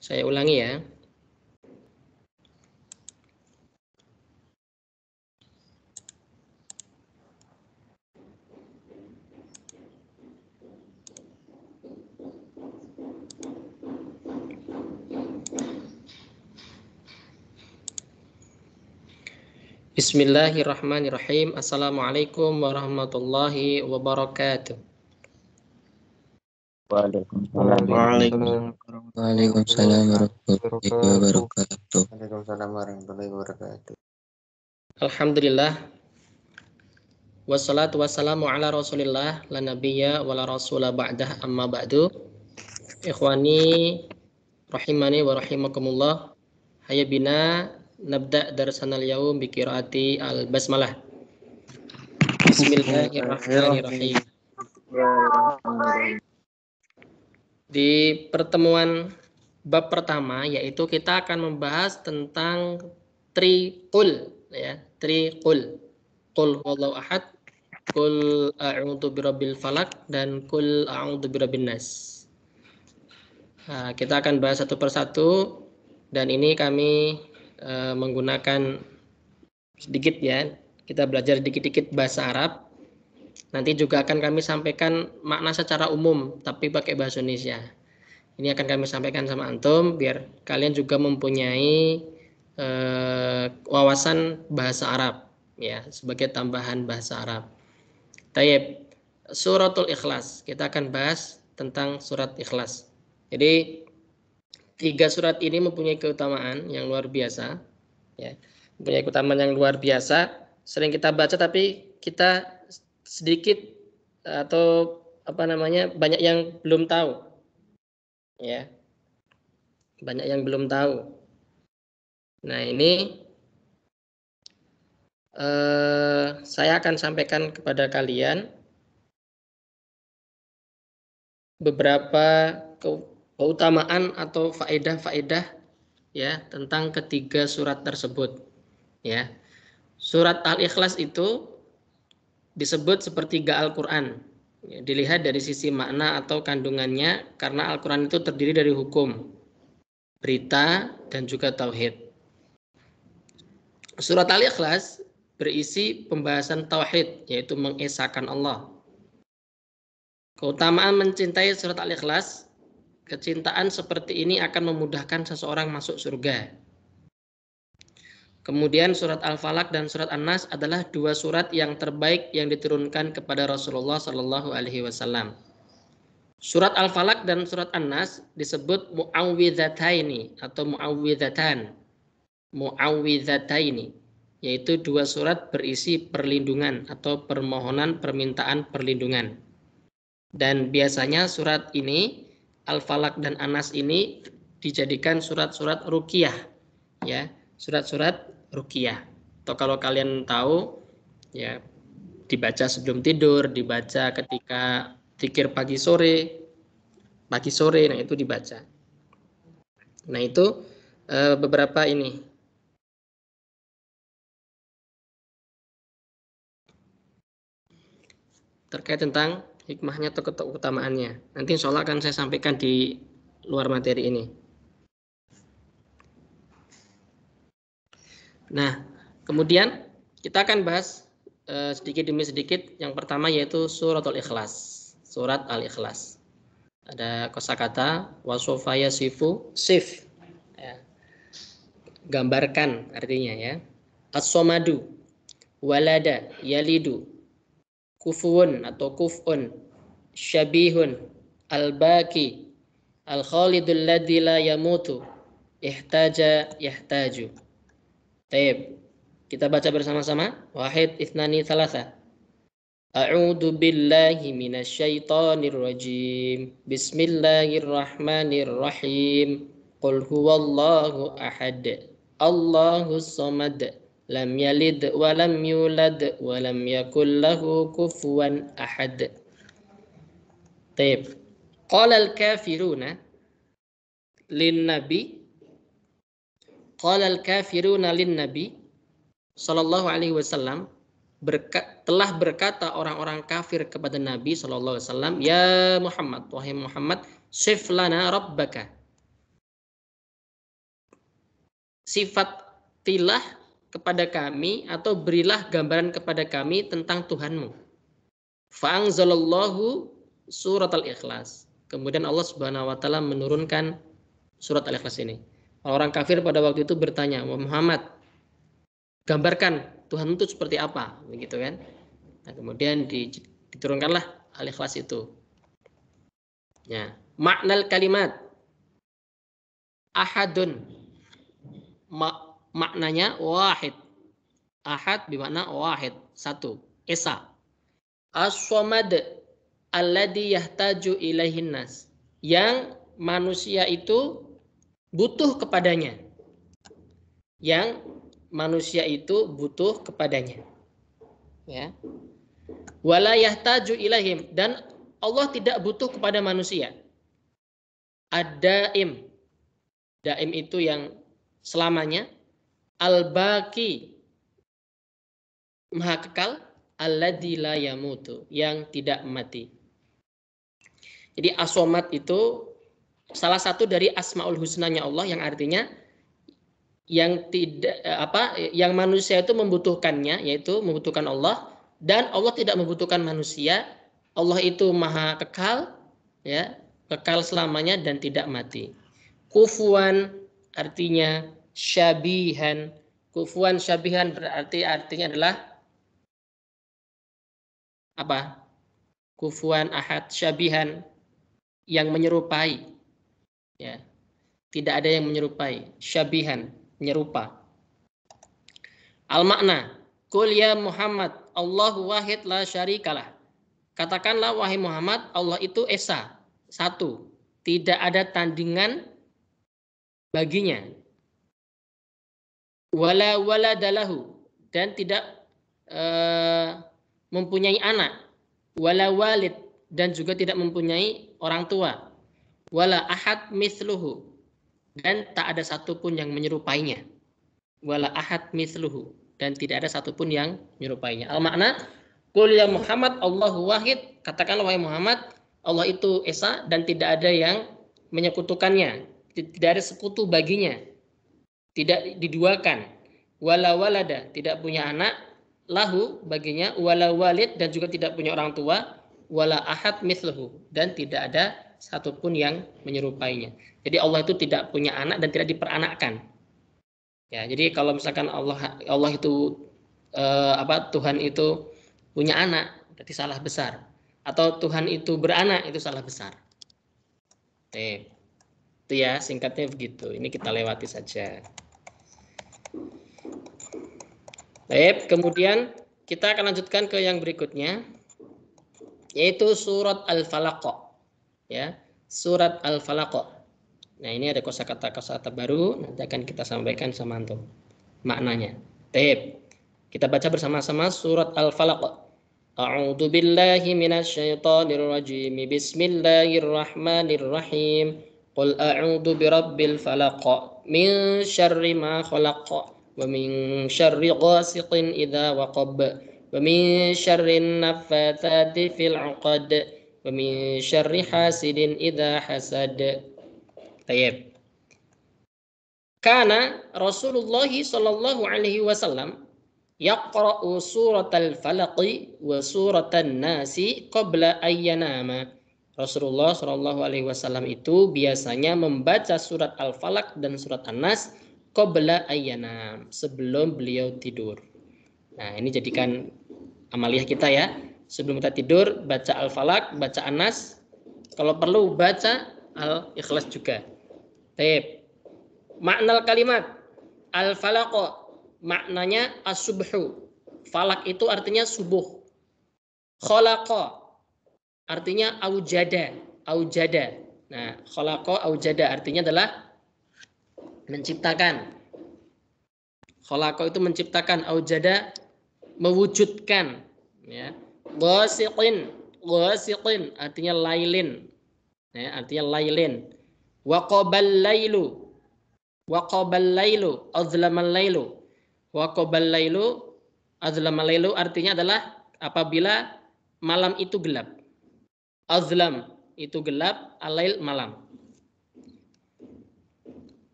Saya ulangi ya. Bismillahirrahmanirrahim. Assalamualaikum warahmatullahi wabarakatuh. Waalaikumsalam Waalaikumsalam warahmatullahi wabarakatuh. Waalaikumsalam warahmatullahi wabarakatuh. Alhamdulillah. Wassalatu wassalamu ala rasulillah. La nabiyya wa la rasula ba'dah amma ba'du. Ikhwani rahimani wa rahimakumullah. Hayya bina nabda darsana al-yawm bi qiraati al-basmalah. Bismillahirrahmanirrahim. Di pertemuan bab pertama yaitu kita akan membahas tentang triqul ya, triqul. Qul huwallahu ahad, qul a'udzu birabbil falaq dan qul a'udzu birabbin nas. Nah, kita akan bahas satu persatu dan ini kami menggunakan sedikit ya. Kita belajar dikit-dikit bahasa Arab. Nanti juga akan kami sampaikan makna secara umum, tapi pakai bahasa Indonesia. Ini akan kami sampaikan sama antum, biar kalian juga mempunyai wawasan bahasa Arab, ya, sebagai tambahan bahasa Arab. Tayyib, suratul Ikhlas. Kita akan bahas tentang surat Ikhlas. Jadi 3 surat ini mempunyai keutamaan yang luar biasa, ya, mempunyai keutamaan yang luar biasa. Sering kita baca, tapi kita sedikit atau banyak yang belum tahu, ya, banyak yang belum tahu. Nah ini saya akan sampaikan kepada kalian beberapa keutamaan atau faedah-faedah ya tentang ketiga surat tersebut, ya. Surat Al-Ikhlas itu disebut sepertiga Al-Quran. Ya, dilihat dari sisi makna atau kandungannya, karena Al-Quran itu terdiri dari hukum, berita, dan juga tauhid. Surat Al-Ikhlas berisi pembahasan tauhid, yaitu mengesahkan Allah. Keutamaan mencintai surat Al-Ikhlas, kecintaan seperti ini akan memudahkan seseorang masuk surga. Kemudian surat Al-Falaq dan surat An-Nas adalah 2 surat yang terbaik yang diturunkan kepada Rasulullah Shallallahu Alaihi Wasallam. Surat Al-Falaq dan surat An-Nas disebut mu'awwidhataini atau mu'awwidhataini, yaitu 2 surat berisi perlindungan atau permohonan permintaan perlindungan. Dan biasanya surat ini, Al-Falaq dan An-Nas ini dijadikan surat-surat ruqyah, ya, surat-surat ruqyah. Atau kalau kalian tahu, ya, dibaca sebelum tidur, dibaca ketika zikir pagi sore, nah itu dibaca. Nah itu beberapa ini. Terkait tentang hikmahnya atau keutamaannya. Nanti insya Allah akan saya sampaikan di luar materi ini. Nah, kemudian kita akan bahas sedikit demi sedikit. Yang pertama yaitu suratul Ikhlas. Surat Al-Ikhlas. Ada kosakata wasofa yasifu sif. Ya. Gambarkan artinya ya. As-somadu, walada, yalidu, kufuun atau kufun, syabihun, al-baki, al-khalidul ladzi la yamutu, ihtaja yahtaju. Baik, kita baca bersama-sama. Wahid, ithnani, thalatha. A'udzu billahi minasyaitonir rajim. Bismillahirrahmanirrahim. Qul huwallahu ahad. Allahus samad. Lam yalid wa lam yulad wa lam yakul lahu kufuwan ahad. Baik. Qala al-kafiruna lin-nabi Qala al-kafiruna lin-nabi sallallahu alaihi wasallam, telah berkata orang-orang kafir kepada Nabi sallallahu alaihi wasallam, ya Muhammad, wahai Muhammad, sif lana rabbaka. sifatilah kepada kami atau berilah gambaran kepada kami tentang Tuhanmu. Fa'anzalallahu surat Al-Ikhlas. Kemudian Allah Subhanahu wa taala menurunkan surat Al-Ikhlas ini. Orang kafir pada waktu itu bertanya, Muhammad, gambarkan Tuhan itu seperti apa, begitu kan? Nah, kemudian diturunkanlah Al-Ikhlas itu. Ya, maknal kalimat ahadun, maknanya wahid. Ahad bermakna wahid, satu, esa. As-samad alladhi yahtaju ilaihin nas, yang manusia itu butuh kepadanya. Yang manusia itu butuh kepadanya. Ya. Wala yahtaju ilaihim, dan Allah tidak butuh kepada manusia. Ad-daim. Daim itu yang selamanya. Al-baqi, maha kekal. Alladzi la yamutu, yang tidak mati. Jadi as-samad itu salah satu dari asmaul husnanya Allah, yang artinya yang tidak yang manusia itu membutuhkannya, yaitu membutuhkan Allah, dan Allah tidak membutuhkan manusia. Allah itu maha kekal, ya, kekal selamanya dan tidak mati. Kufuwan artinya syabihan. Kufuwan syabihan berarti artinya adalah apa? Kufuwan ahad, syabihan, yang menyerupai. Ya. Tidak ada yang menyerupai. Syabihan, menyerupa. Al-makna, qul ya Muhammad, Allahu wahid la syarikalah. Katakanlah wahai Muhammad, Allah itu esa, satu, tidak ada tandingan baginya. Wala waladalahu, dan tidak mempunyai anak. Wala walid, dan juga tidak mempunyai orang tua. Wala ahad mithluhu, dan tak ada satupun yang menyerupainya. Wala ahad mithluhu, dan tidak ada satupun yang menyerupainya. Al-makna, qul ya Muhammad Allahu wahid, katakanlah wahai Muhammad, Allah itu esa dan tidak ada yang menyekutukannya, tidak ada sekutu baginya, tidak diduakan. Wala walada, tidak punya anak, lahu baginya, wala walid, dan juga tidak punya orang tua, wala ahad mithluhu, dan tidak ada satupun yang menyerupainya. Jadi Allah itu tidak punya anak dan tidak diperanakkan. Ya, jadi kalau misalkan Allah itu Tuhan itu punya anak, berarti salah besar. Atau Tuhan itu beranak, itu salah besar. Itu ya, singkatnya begitu. Ini kita lewati saja. Baik, kemudian kita akan lanjutkan ke yang berikutnya, yaitu surat Al-Falaq. Ya, surat Al-Falaq. Nah, ini ada kosakata baru, nanti akan kita sampaikan sama antum maknanya. Baik. Kita baca bersama-sama surat Al-Falaq. A'udzu billahi minasyaitonir rajim. Bismillahirrahmanirrahim. Qul a'udzu birabbil falaq min syarri ma khalaq. ومن شر غاسق إذا وقب ومن شر النفاثات في العقد ومن شر حاسد إذا حسد. طيب. كان رسول الله صلى الله عليه وسلم يقرأ سورة الفلق وسورة الناس قبل أن ينام. Rasulullah Shallallahu Alaihi Wasallam itu biasanya membaca surat Al-Falaq dan surat An-Nas qabla ayyanam, sebelum beliau tidur. Nah, ini jadikan amaliyah kita ya. Sebelum kita tidur baca Al-Falaq, baca An-Nas, kalau perlu baca Al-Ikhlas juga. Baik. Makna kalimat Al-Falaq, maknanya as-subhu. Falak itu artinya subuh. Khalaqa artinya aujada. Nah, khalaqa aujada artinya adalah menciptakan. Khalaqa itu menciptakan, aujada mewujudkan, ya. Wasiqin artinya lailin. Ya, artinya lailin. Waqabal lailu azlamal lailu. Waqabal lailu azlamal lailu artinya adalah apabila malam itu gelap. Azlam itu gelap, alail malam.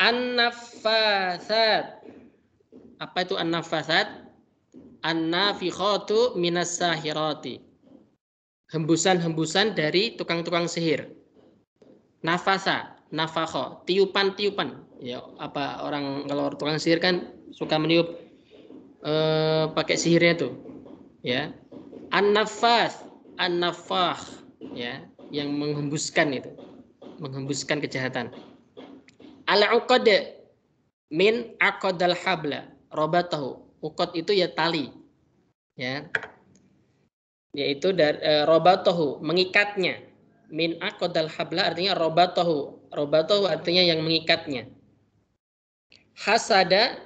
An-naffasat. Apa itu an-naffasat? An-nafikhatu minas sahirati. Hembusan-hembusan dari tukang-tukang sihir. Nafasa, nafakho, tiupan-tiupan. Ya, apa orang kalau tukang sihir kan suka meniup pakai sihirnya tuh. Ya. An-nafas, an-nafakh, ya, yang menghembuskan itu. Menghembuskan kejahatan. Al-uqad min aqadal habla robatahu. Uqad itu ya tali. Ya. Yaitu dari robatahu, mengikatnya. Min aqadal habla artinya robatahu. Robatahu artinya yang mengikatnya. Hasada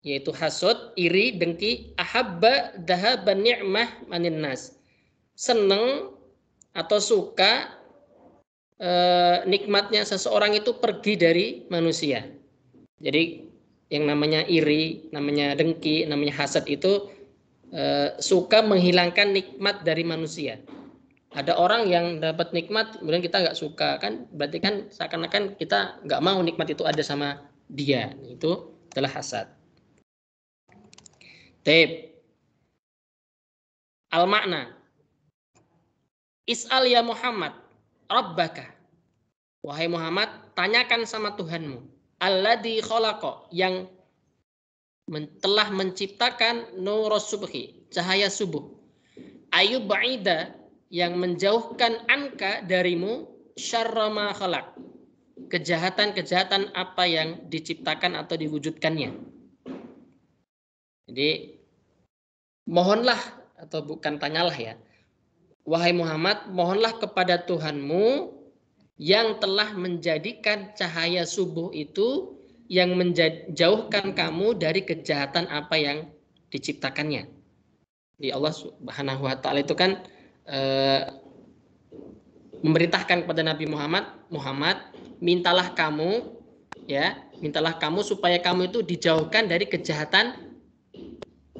yaitu hasud, iri, dengki, ahabba dhahaban ni'mah manin nas. Seneng atau suka nikmatnya seseorang itu pergi dari manusia. Jadi yang namanya iri, namanya dengki, namanya hasad itu suka menghilangkan nikmat dari manusia. Ada orang yang dapat nikmat, kemudian kita nggak suka, kan berarti kan seakan-akan kita nggak mau nikmat itu ada sama dia. Itu adalah hasad. Taib. Al-makna. Is'al ya Muhammad, Rabbaka. Wahai Muhammad, tanyakan sama Tuhanmu. Alladzi khalaqa, yang telah menciptakan nurus subhi, cahaya subuh. Ayub ba'ida, yang menjauhkan anka darimu syarra ma khalaq, kejahatan-kejahatan apa yang diciptakan atau diwujudkannya. Jadi mohonlah, atau bukan tanyalah ya, wahai Muhammad, mohonlah kepada Tuhanmu yang telah menjadikan cahaya subuh itu yang menjauhkan kamu dari kejahatan apa yang diciptakannya. Di Allah Subhanahu wa taala itu kan memerintahkan kepada Nabi Muhammad, mintalah kamu supaya kamu itu dijauhkan dari kejahatan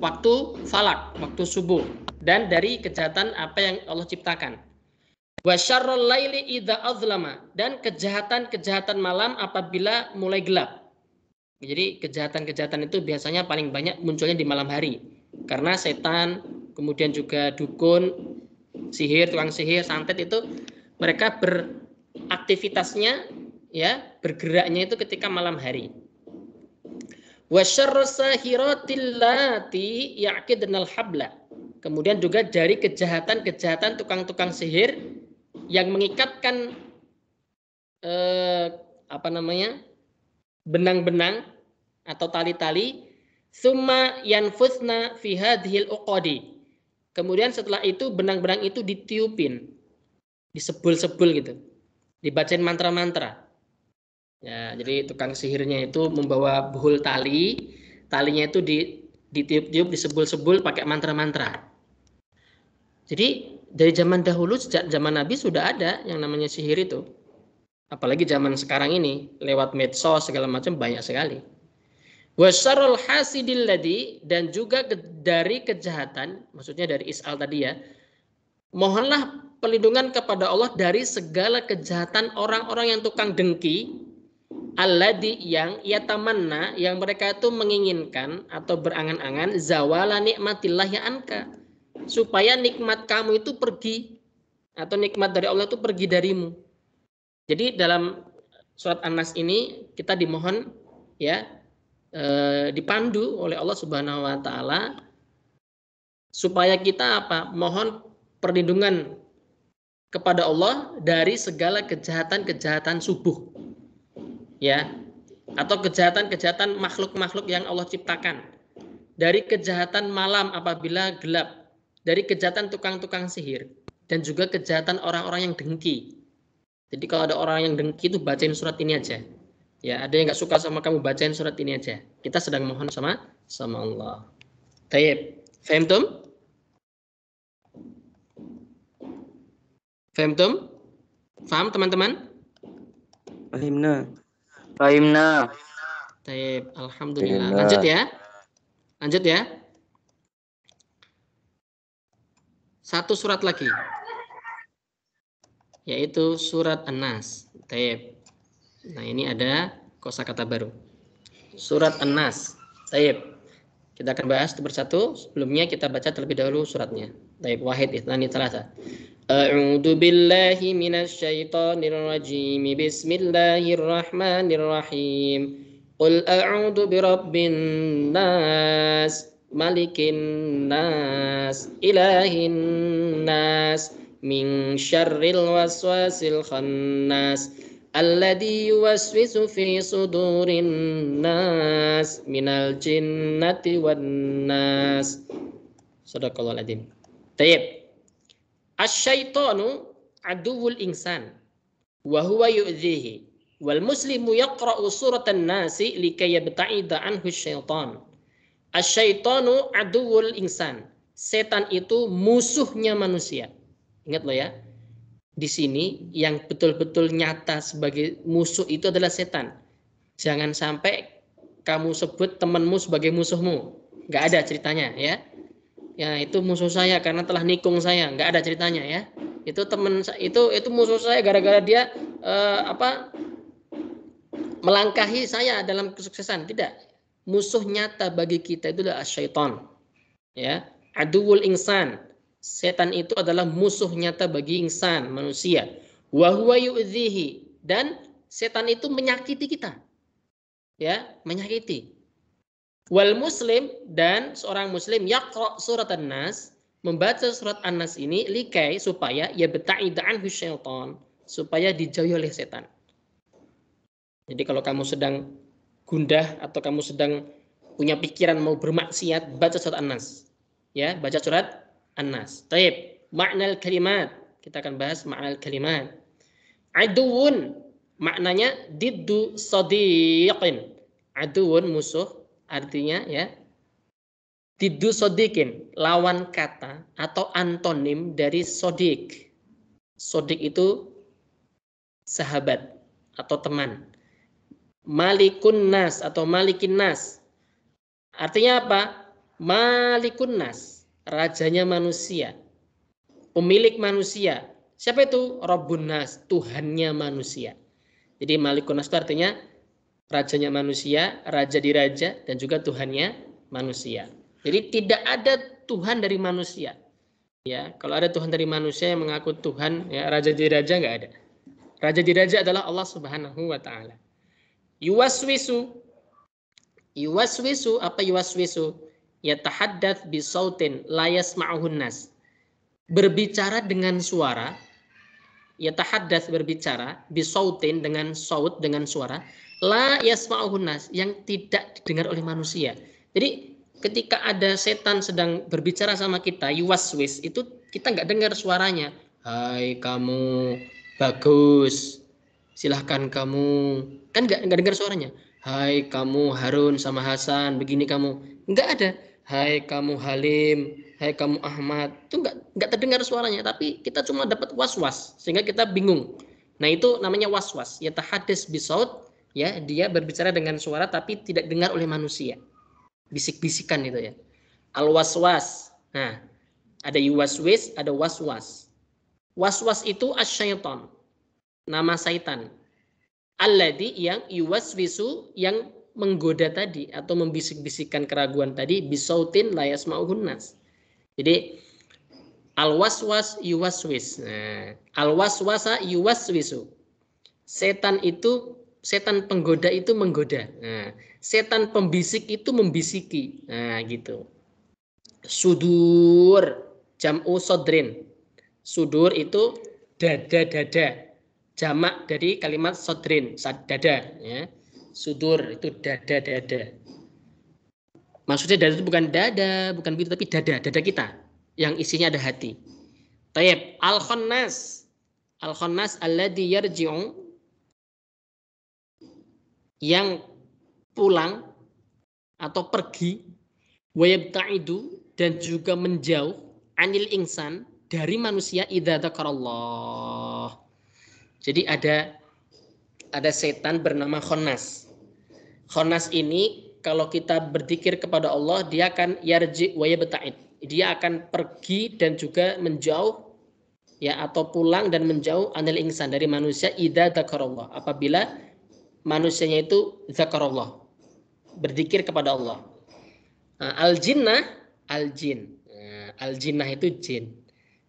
waktu falak, waktu subuh, dan dari kejahatan apa yang Allah ciptakan. Wa syarrul laili idza azlama, dan kejahatan-kejahatan malam apabila mulai gelap. Jadi kejahatan-kejahatan itu biasanya paling banyak munculnya di malam hari. Karena setan, kemudian juga dukun, sihir, tukang sihir, santet itu mereka beraktivitasnya ya, bergeraknya itu ketika malam hari. Wa syarrus sahiratil lati ya'qidnal habla. Kemudian juga dari kejahatan-kejahatan tukang-tukang sihir yang mengikatkan benang-benang atau tali-tali, summa yanfusna fi hadhil uqadi. Kemudian setelah itu benang-benang itu ditiupin, disebul-sebul gitu, dibacain mantra-mantra. Ya, jadi tukang sihirnya itu membawa buhul tali, talinya itu ditiup-tiup, disebul-sebul pakai mantra-mantra. Jadi dari zaman dahulu, sejak zaman Nabi sudah ada yang namanya sihir itu. Apalagi zaman sekarang ini, lewat medsos segala macam banyak sekali. Wasyarul hasidil ladzi, dan juga dari kejahatan, maksudnya dari is'al tadi ya. Mohonlah perlindungan kepada Allah dari segala kejahatan orang-orang yang tukang dengki, alladzi, yang yatamanna, yang mereka itu menginginkan atau berangan-angan zawala nikmatillahi anka, supaya nikmat kamu itu pergi, atau nikmat dari Allah itu pergi darimu. Jadi dalam surat An-Nas ini kita dimohon ya, dipandu oleh Allah Subhanahu wa taala supaya kita mohon perlindungan kepada Allah dari segala kejahatan-kejahatan subuh. Ya. Atau kejahatan-kejahatan makhluk-makhluk yang Allah ciptakan. Dari kejahatan malam apabila gelap, dari kejahatan tukang-tukang sihir, dan juga kejahatan orang-orang yang dengki. Jadi kalau ada orang yang dengki itu bacain surat ini aja. Ya, ada yang nggak suka sama kamu, bacain surat ini aja. Kita sedang mohon sama Allah. Tayyib. Fahimtum? Fahimtum? Faham teman-teman? Fahimna. Tayyib. Alhamdulillah. Lanjut ya. Satu surat lagi. Yaitu surat An-Nas. Tayyib. Nah, ini ada kosakata baru. Surat An-Nas. Taib. Kita akan bahas satu persatu. Sebelumnya kita baca terlebih dahulu suratnya. Taib. Wahid, ithnani, thalatha. A'udzu billahi minasy syaithanir rajim. Bismillahirrahmanirrahim. Qul a'udzu birabbin nas, malikin nas, ilahin nas, min syarril waswasil khannas, alladzi yuwaswisu fi sudurin nas, minal jinnati wan nas. Shadaqallahul adzim. Tayyib. Asy-syaitanu aduwwul insan wa huwa yu'dhihi. Wal muslimu yaqra'u suratan nasi likay yabta'ida anhu syaitan. Asy-syaitanu aduwwul insan. Setan itu musuhnya manusia. Ingat loh ya. Di sini yang betul-betul nyata sebagai musuh itu adalah setan. Jangan sampai kamu sebut temanmu sebagai musuhmu. Nggak ada ceritanya ya. Ya itu musuh saya karena telah nikung saya. Nggak ada ceritanya ya. Itu teman itu musuh saya gara-gara dia melangkahi saya dalam kesuksesan. Tidak. Musuh nyata bagi kita itu adalah syaitan. Ya, aduwwul insan. Setan itu adalah musuh nyata bagi insan, manusia. Wa huwa yu'dhihi, dan setan itu menyakiti kita. Ya, menyakiti. Wal muslim, dan seorang muslim yaqra surat An-Nas, membaca surat An-Nas ini likai supaya ya beta'ida anhu syaitan, supaya dijauhi oleh setan. Jadi kalau kamu sedang gundah atau kamu sedang punya pikiran mau bermaksiat, baca surat An-Nas. Ya, baca surat An-Nas. Taib. Ma'nal kalimat. Kita akan bahas ma'nal kalimat. Aduun, maknanya diddu sadiqin. Aduun musuh, artinya ya. Diddu sadiqin, lawan kata atau antonim dari sodik. Sodik itu sahabat atau teman. Malikun nas atau malikin nas. Artinya apa? Malikun nas, rajanya manusia. Pemilik manusia. Siapa itu? Rabbun nas, Tuhannya manusia. Jadi malikun nas itu artinya rajanya manusia, raja di raja, dan juga Tuhannya manusia. Jadi tidak ada Tuhan dari manusia. Ya, kalau ada Tuhan dari manusia yang mengaku Tuhan, ya raja di raja nggak ada. Raja di raja adalah Allah Subhanahu wa taala. Yuwaswisu apa yuwaswisu? Yatahaddats bi sautin la yasma'uhun nas. Berbicara dengan suara, yatahaddats berbicara bi sautin dengan saut, dengan suara, la yasma'uhun nas, yang tidak didengar oleh manusia. Jadi ketika ada setan sedang berbicara sama kita, yuwaswis, itu kita nggak dengar suaranya. Hai kamu bagus, silahkan kamu, kan nggak dengar suaranya. Hai kamu Harun sama Hasan, begini kamu, nggak ada. Hai kamu Halim, hai kamu Ahmad, itu nggak terdengar suaranya, tapi kita cuma dapat was-was sehingga kita bingung. Nah itu namanya was-was. Yatahaddas bisaut, ya dia berbicara dengan suara tapi tidak dengar oleh manusia. Bisik-bisikan itu ya. Al-waswas. Nah ada yuwaswis, ada was-was. Was-was itu asyaitan, nama syaitan. Alladzi, yang yuwaswisu, yang menggoda tadi atau membisik-bisikkan keraguan tadi, bisautin la yasma'uhun nas. Jadi al-waswas yuwaswis. Nah, al-waswasa yuwaswisu. Setan itu, setan penggoda itu menggoda. Nah, setan pembisik itu membisiki. Nah, gitu. Sudur, jam'u sodrin. Sudur itu dada-dada. Jamak dari kalimat sodrin, dada. Ya. Sudur itu dada-dada. Maksudnya dada itu bukan dada, bukan begitu, tapi dada kita. Yang isinya ada hati. Tayyib. Al-Khannas. Al-Khannas alladzi yarji'u, yang pulang atau pergi, wa yabta'idu, dan juga menjauh, anil insan, dari manusia, idza dzakarallah. Jadi ada setan bernama Khannas. Khannas ini kalau kita berzikir kepada Allah, dia akan yarji wa yabta'id. Dia akan pergi dan juga menjauh, ya, atau pulang dan menjauh anil insan, dari manusia, idza dzakarallah, apabila manusianya itu zakarullah, berzikir kepada Allah. Al-jinnah, al-jin. Al-jinnah itu jin.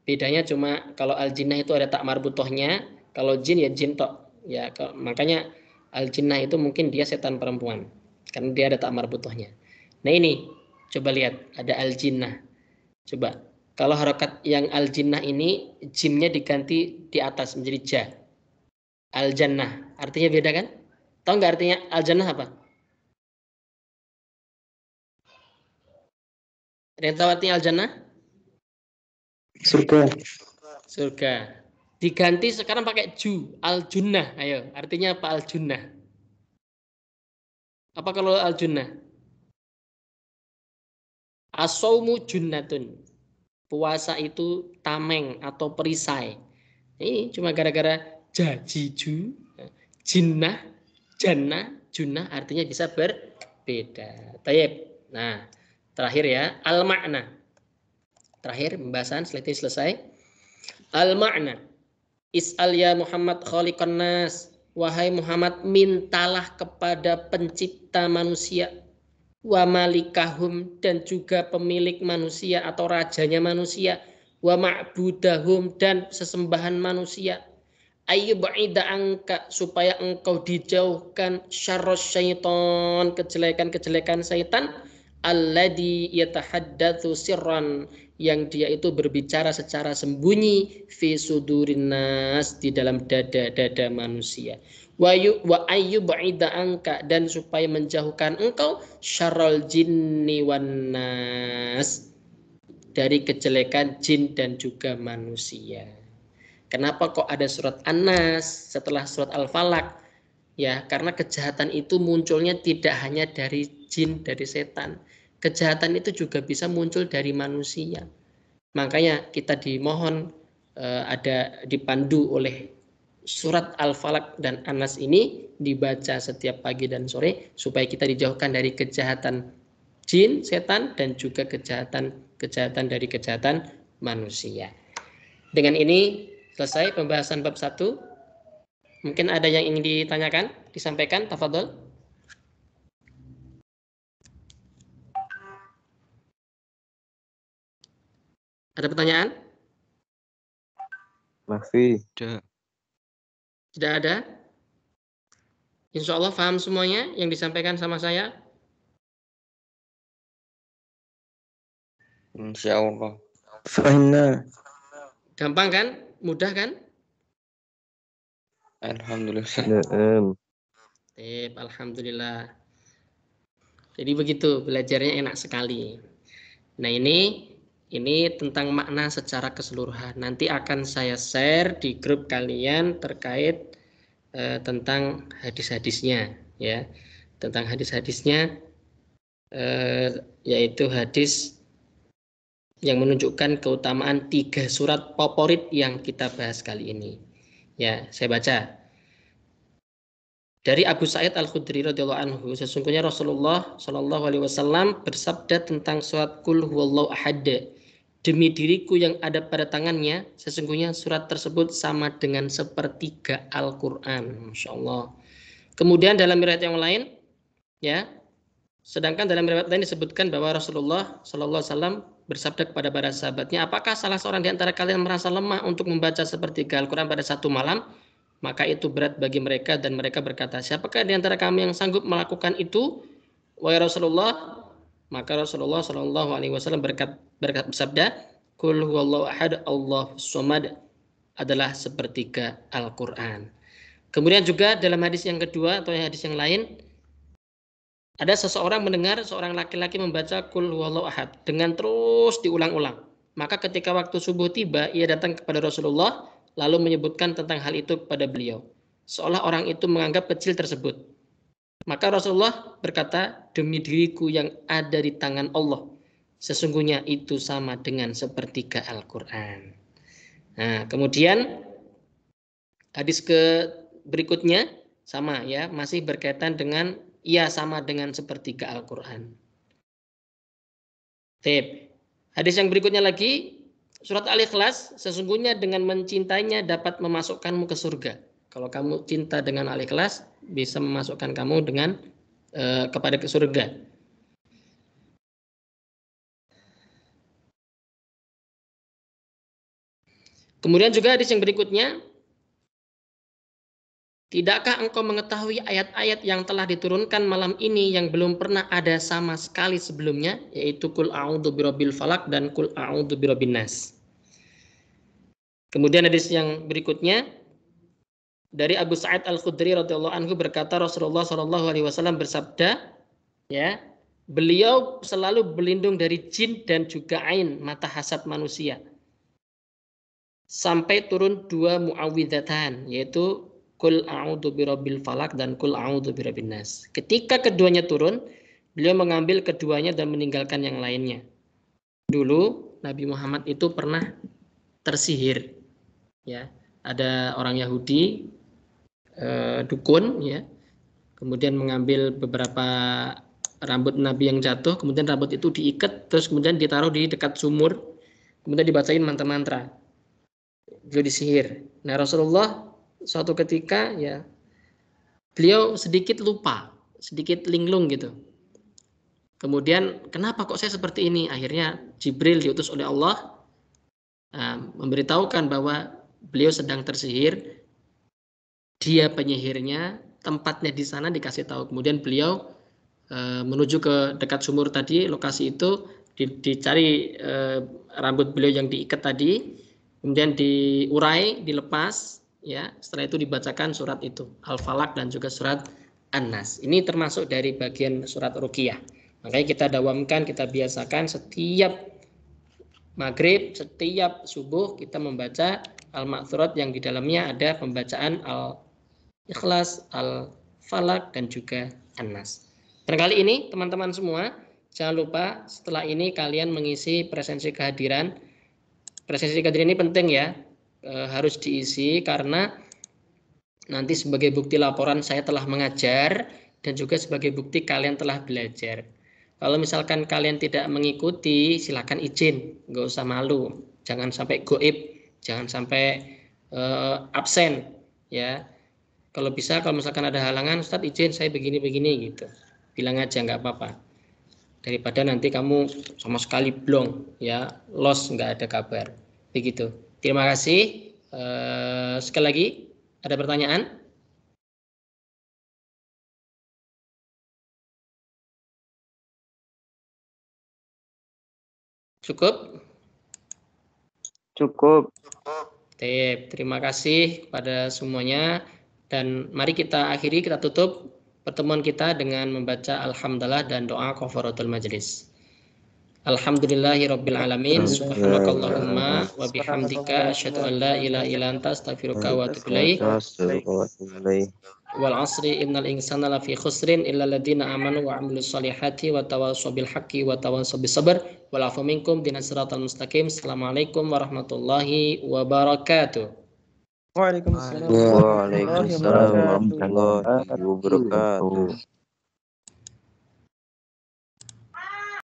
Bedanya cuma kalau al-jinnah itu ada tak marbutohnya, kalau jin ya jin tok. Ya, makanya al-jinnah itu mungkin dia setan perempuan karena dia ada tak marbutohnya. Nah ini coba lihat ada al-jinnah. Coba kalau harokat yang al-jinnah ini jimnya diganti di atas menjadi ja. Al-jannah artinya beda kan? Tahu nggak artinya al-jannah apa? Ada yang tahu artinya al-jannah? Surga. Surga. Diganti sekarang pakai ju, al-junnah. Ayo, artinya apa al-junnah? Apa kalau al-junnah? As-saumu junnatun. Puasa itu tameng atau perisai. Ini cuma gara-gara jajiju, jinnah, jannah, junnah artinya bisa berbeda. Tayyib. Nah, terakhir ya, al-makna. Terakhir pembahasan selesai. Al-makna. Is'al ya Muhammad khaliqan nas. Wahai Muhammad, mintalah kepada pencipta manusia. Wa malikahum, dan juga pemilik manusia atau rajanya manusia. Wa ma'budahum, dan sesembahan manusia. Ayyub'ida angka, supaya engkau dijauhkan syarros syaitan, kejelekan-kejelekan syaitan. Alladhi yatahaddatsu sirran, yang dia itu berbicara secara sembunyi fi sudurin nas, di dalam dada-dada manusia. Wa ayyub'ida angka, dan supaya menjauhkan engkau syarrul jinni wan nas, dari kejelekan jin dan juga manusia. Kenapa kok ada surat An-Nas setelah surat Al-Falaq? Ya, karena kejahatan itu munculnya tidak hanya dari jin, dari setan. Kejahatan itu juga bisa muncul dari manusia. Makanya kita dimohon ada dipandu oleh surat Al-Falaq dan An-Nas ini dibaca setiap pagi dan sore supaya kita dijauhkan dari kejahatan jin, setan, dan juga kejahatan dari kejahatan manusia. Dengan ini selesai pembahasan bab 1. Mungkin ada yang ingin ditanyakan, disampaikan, tafadhol. Ada pertanyaan? Masih. Tidak ada? Insya Allah paham semuanya yang disampaikan sama saya? Insya Allah. Fahimna. Gampang kan? Mudah kan? Alhamdulillah. Naam. Alhamdulillah. Jadi begitu, belajarnya enak sekali. Nah ini tentang makna secara keseluruhan. Nanti akan saya share di grup kalian terkait tentang hadis-hadisnya, ya. Tentang hadis-hadisnya, yaitu hadis yang menunjukkan keutamaan 3 surat favorit yang kita bahas kali ini. Ya, saya baca. Dari Abu Sa'id Al-Khudri radhiyallahu anhu, sesungguhnya Rasulullah Shallallahu alaihi wasallam bersabda tentang surat Qul huwallahu ahad. Demi diriku yang ada pada tangannya, sesungguhnya surat tersebut sama dengan sepertiga Al-Qur'an. Masya Allah. Kemudian dalam riwayat yang lain, ya, sedangkan dalam riwayat lain disebutkan bahwa Rasulullah Shallallahu alaihi wasallam bersabda kepada para sahabatnya, apakah salah seorang di antara kalian merasa lemah untuk membaca sepertiga Al-Quran pada satu malam? Maka itu berat bagi mereka dan mereka berkata, siapakah di antara kami yang sanggup melakukan itu? Wahai Rasulullah. Maka Rasulullah Shallallahu alaihi wasallam bersabda, Qul huwallahu ahad, Allahu somad, adalah sepertiga Al-Quran. Kemudian juga dalam hadis yang kedua atau hadis yang lain, ada seseorang mendengar seorang laki-laki membaca Qul huwallahu ahad dengan terus diulang-ulang. Maka ketika waktu subuh tiba, ia datang kepada Rasulullah lalu menyebutkan tentang hal itu kepada beliau. Seolah orang itu menganggap kecil tersebut. Maka Rasulullah berkata, demi diriku yang ada di tangan Allah, sesungguhnya itu sama dengan sepertiga Al-Quran. Nah, kemudian hadis berikutnya sama ya, masih berkaitan dengan sama dengan sepertiga Al-Quran. Hadis yang berikutnya lagi, surat Al-Ikhlas, sesungguhnya dengan mencintainya dapat memasukkanmu ke surga. Kalau kamu cinta dengan al-ikhlas, bisa memasukkan kamu dengan kepada surga. Kemudian juga hadis yang berikutnya, tidakkah engkau mengetahui ayat-ayat yang telah diturunkan malam ini yang belum pernah ada sama sekali sebelumnya, yaitu Qul a'udzu birabbil falaq dan Qul a'udzu birabbin nas. Kemudian hadis yang berikutnya dari Abu Sa'id Al-Khudri radhiyallahu anhu berkata, Rasulullah shallallahu alaihi wasallam bersabda, ya, beliau selalu berlindung dari jin dan juga ain, mata hasad manusia. Sampai turun 2 muawwidhatan, yaitu Qul a'udzu birabbil falaq dan Qul a'udzu birabbin nas. Ketika keduanya turun, beliau mengambil keduanya dan meninggalkan yang lainnya. Dulu Nabi Muhammad itu pernah tersihir. Ya, ada orang Yahudi dukun, ya. Kemudian mengambil beberapa rambut Nabi yang jatuh, kemudian rambut itu diikat, terus kemudian ditaruh di dekat sumur, kemudian dibacain mantra-mantra. Beliau disihir. Nah, Rasulullah suatu ketika, ya, beliau sedikit lupa, sedikit linglung gitu. Kemudian kenapa kok saya seperti ini? Akhirnya Jibril diutus oleh Allah memberitahukan bahwa beliau sedang tersihir. Dia penyihirnya, tempatnya di sana dikasih tahu. Kemudian beliau menuju ke dekat sumur tadi, lokasi itu dicari rambut beliau yang diikat tadi, kemudian diurai, dilepas. Ya, setelah itu dibacakan surat itu, Al-Falaq dan juga surat An-Nas. Ini termasuk dari bagian surat Ruqyah. Makanya kita dawamkan, kita biasakan setiap maghrib, setiap subuh kita membaca Al-Ma'thurat yang di dalamnya ada pembacaan Al-Ikhlas, Al-Falaq dan juga An-Nas. Dan kali ini teman-teman semua, jangan lupa setelah ini kalian mengisi presensi kehadiran. Presensi kehadiran ini penting ya. Harus diisi karena nanti sebagai bukti laporan saya telah mengajar dan juga sebagai bukti kalian telah belajar. Kalau misalkan kalian tidak mengikuti, silakan izin, nggak usah malu, jangan sampai goib, jangan sampai absen, ya. Kalau bisa, kalau misalkan ada halangan, Ustadz izin saya begini-begini gitu, bilang aja nggak apa-apa. Daripada nanti kamu sama sekali blong, ya, lost, nggak ada kabar, begitu. Terima kasih. Sekali lagi, ada pertanyaan? Cukup? Cukup. Terima kasih kepada semuanya. Dan mari kita akhiri, kita tutup pertemuan kita dengan membaca Alhamdulillah dan doa kafaratul majlis. Alhamdulillahi rabbil alamin, subhanakallahumma wa bihamdika asyhadu an la ilaha illa anta astaghfiruka wa atubu ilaik. Wal asri innal insana lafi khusrin illa alladziina amanu wa 'amilus solihati wa tawassaw bil haqqi wa tawassaw bis sabr wal 'afu minkum dinas siratal mustaqim. Assalamualaikum warahmatullahi wabarakatuh. Waalaikumsalam warahmatullahi wabarakatuh.